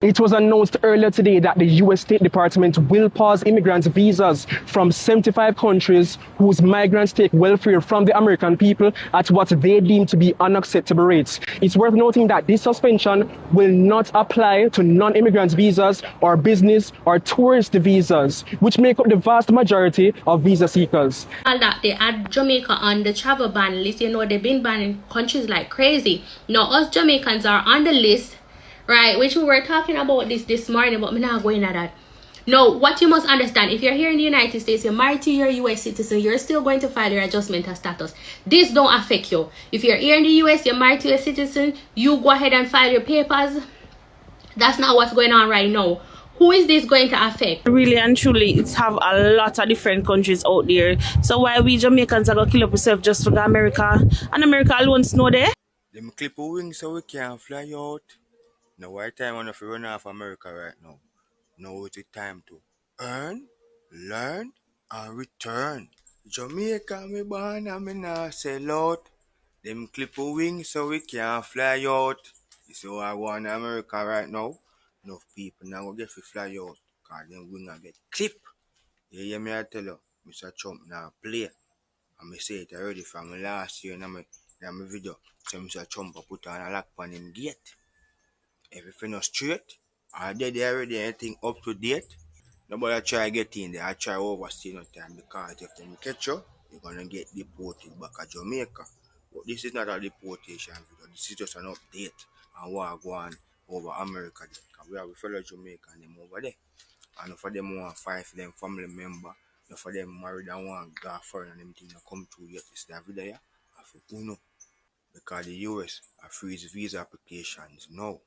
It was announced earlier today that the U.S. State Department will pause immigrants' visas from 75 countries whose migrants take welfare from the American people at what they deem to be unacceptable rates. It's worth noting that this suspension will not apply to non-immigrant visas or business or tourist visas, which make up the vast majority of visa seekers. That they add Jamaica on the travel ban list. You know, they've been banning countries like crazy. Now, us Jamaicans are on the list, right, which we were talking about this morning, but we're not going at that. Now, what you must understand, if you're here in the United States, you're married to your US citizen, you're still going to file your adjustment of status. This don't affect you. If you're here in the US, you're married to a citizen, you go ahead and file your papers. That's not what's going on right now. Who is this going to affect? Really and truly, it's have a lot of different countries out there. So why we Jamaicans are going to kill up ourselves just for America? And America alone snow there? Them clip our wings so we can fly out. Now right time on if we run off America right now. Now it's the time to earn, learn, and return. Jamaica me born and me not sell out. Them clip our wings so we can fly out. You see what I want in America right now? Enough people now go get to fly out. Cause them wing and get clip. You hear me I tell you, Mr. Trump now play. And me say it already from last year in my video. So Mr. Trump put on a lock pan in gate. Everything is straight. Are they already anything up to date? Nobody try get in there. I try overstay no time because if them catch you, you're gonna get deported back to Jamaica. But this is not a deportation video. This is just an update on what go on over America. Because we have a fellow Jamaican them over there. And for them want fight for them family member, for them married and want go foreign and them thing come through yet. It's the video here. I feel uno. Because the US freeze visa applications now.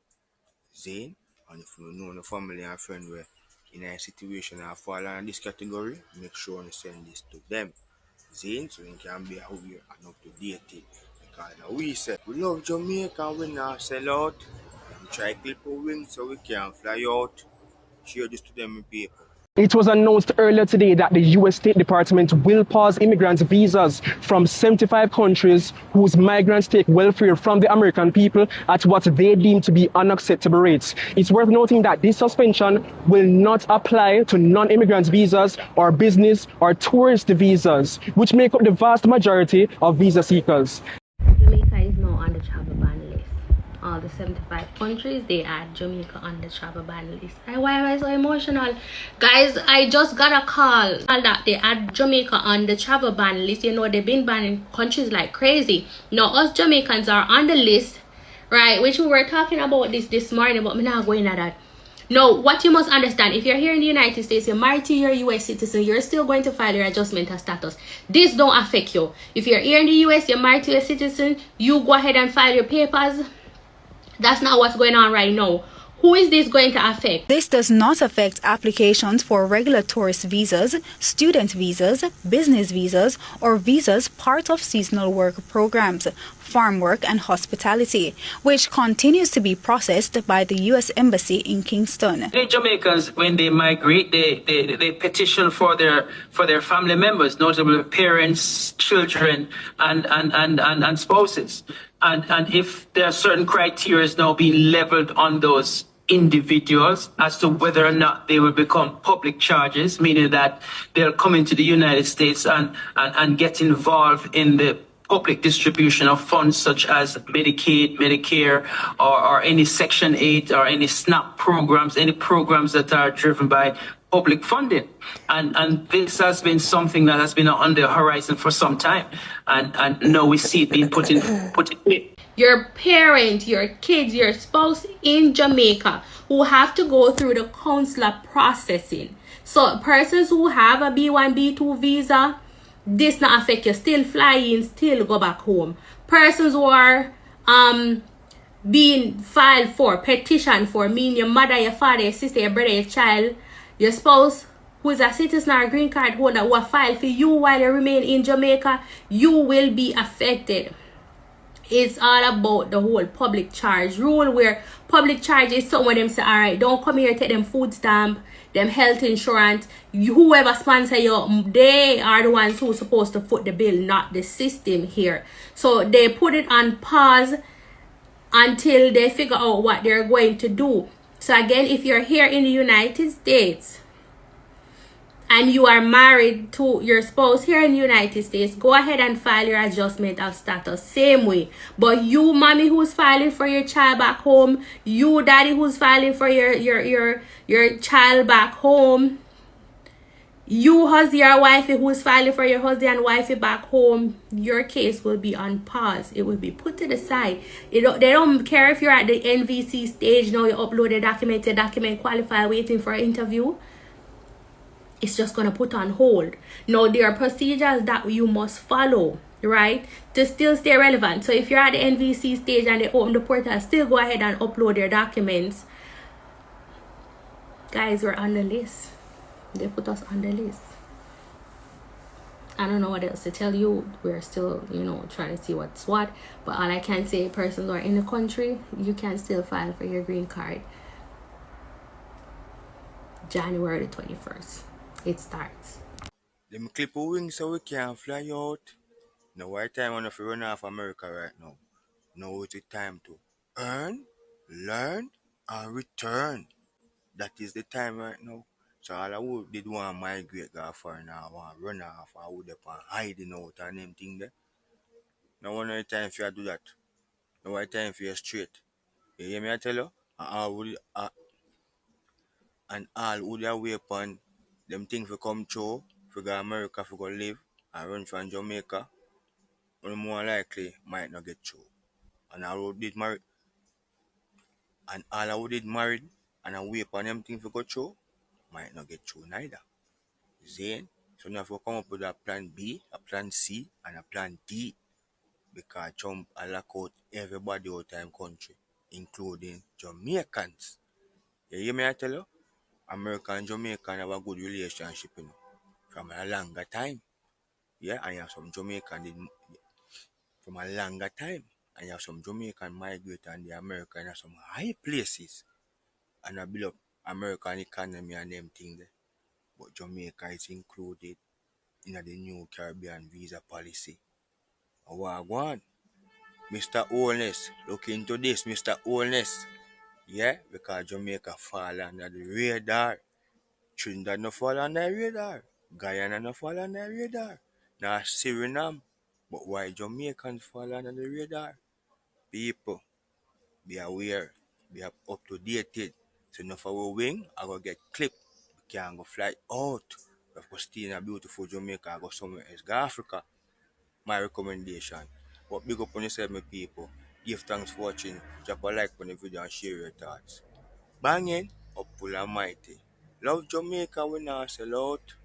Zane, and if you know the family and friend were in a situation that fall under this category, make sure you send this to them. Zane, so you can be aware and up to date. Because we said we love Jamaica, we not sell out. We try clip our wings so we can fly out. Share this to them in paper. It was announced earlier today that the U.S. State Department will pause immigrants' visas from 75 countries whose migrants take welfare from the American people at what they deem to be unacceptable rates. It's worth noting that this suspension will not apply to non-immigrant visas or business or tourist visas, which make up the vast majority of visa seekers. Jamaica is now on the travel ban list. All the 75 countries, they add Jamaica on the travel ban list. Why am I so emotional? Guys, I just got a call that they add Jamaica on the travel ban list. You know, they've been banning countries like crazy. Now, us Jamaicans are on the list, right? Which we were talking about this morning, but we're not going at that. Now, what you must understand, if you're here in the United States, you're married to your US citizen, you're still going to file your adjustment of status. This don't affect you. If you're here in the US, you're married to a citizen, you go ahead and file your papers. That's not what's going on right now. Who is this going to affect? This does not affect applications for regular tourist visas, student visas, business visas, or visas part of seasonal work programs, farm work and hospitality, which continues to be processed by the U.S. Embassy in Kingston. The Jamaicans, when they migrate, they petition for their family members, notably parents, children, and spouses. And if there are certain criteria now being leveled on those individuals as to whether or not they will become public charges, meaning that they'll come into the United States and get involved in the public distribution of funds such as Medicaid, Medicare, or any Section 8 or any SNAP programs, any programs that are driven by public funding. And this has been something that has been on the horizon for some time. And now we see it being put in place. Your parent, your kids, your spouse in Jamaica who have to go through the consular processing. So persons who have a B1, B2 visa, this not affect you. Still fly in, still go back home. Persons who are being filed for, petition for, meaning your mother, your father, your sister, your brother, your child, your spouse who is a citizen or a green card holder who are filed for you while you remain in Jamaica, you will be affected. It's all about the whole public charge rule, where public charge is some of them say, all right, don't come here, take them food stamp, them health insurance, whoever sponsor you, they are the ones who are supposed to foot the bill, not the system here. So they put it on pause until they figure out what they're going to do. So again, if you're here in the United States and you are married to your spouse here in the United States, go ahead and file your adjustment of status same way. But you mommy who's filing for your child back home, you daddy who's filing for your child back home, you husband or wifey who's filing for your husband and wifey back home, your case will be on pause. It will be put to the side. They don't care if you're at the NVC stage now, you upload a document, qualify, waiting for an interview. It's just going to put on hold. Now, there are procedures that you must follow, right, to still stay relevant. So if you're at the NVC stage and they open the portal, still go ahead and upload your documents. Guys, we're on the list. They put us on the list. I don't know what else to tell you. We're still, trying to see what's what. But all I can say, persons who are in the country, you can still file for your green card. January 21st. It starts. Them clip our wings so we can fly out. Now why time on if we run off America right now? Now it's the time to earn, learn, and return. That is the time right now. So all I would did want migrate go for now, want run off, I would up and hiding out and them thing there. Now one of the time for you do that. Now one time for you straight. You hear me I tell you? And all would you wait upon them things for come through, for go America for go live and run from Jamaica, or more likely might not get through. And all who did married and I wait upon them things for go through, might not get through neither. Zane. So now if we come up with a plan B, a plan C, and a plan D, because Trump will lock out everybody out of country, including Jamaicans. You hear me I tell you? America and Jamaica have a good relationship, from a longer time. Yeah, and you have some Jamaican from a longer time. And you have some Jamaican migrate and the American have some high places. And I build up American economy and them things there. But Jamaica is included in the new Caribbean visa policy. Wagwan, Mr. Holness, look into this, Mr. Holness. Yeah, because Jamaica fall under the radar. Trinidad no fall under the radar. Guyana no fall under the radar. Now Suriname. But why Jamaicans fall under the radar? People, be aware, be up to date. So enough of our wing, I go get clipped. We can go fly out. We have to stay in a beautiful Jamaica, I go somewhere else, go Africa. My recommendation. But big up on yourself, my people. Give thanks for watching. Drop a like on the video and share your thoughts. Banging, up full and mighty. Love Jamaica, we not sell out.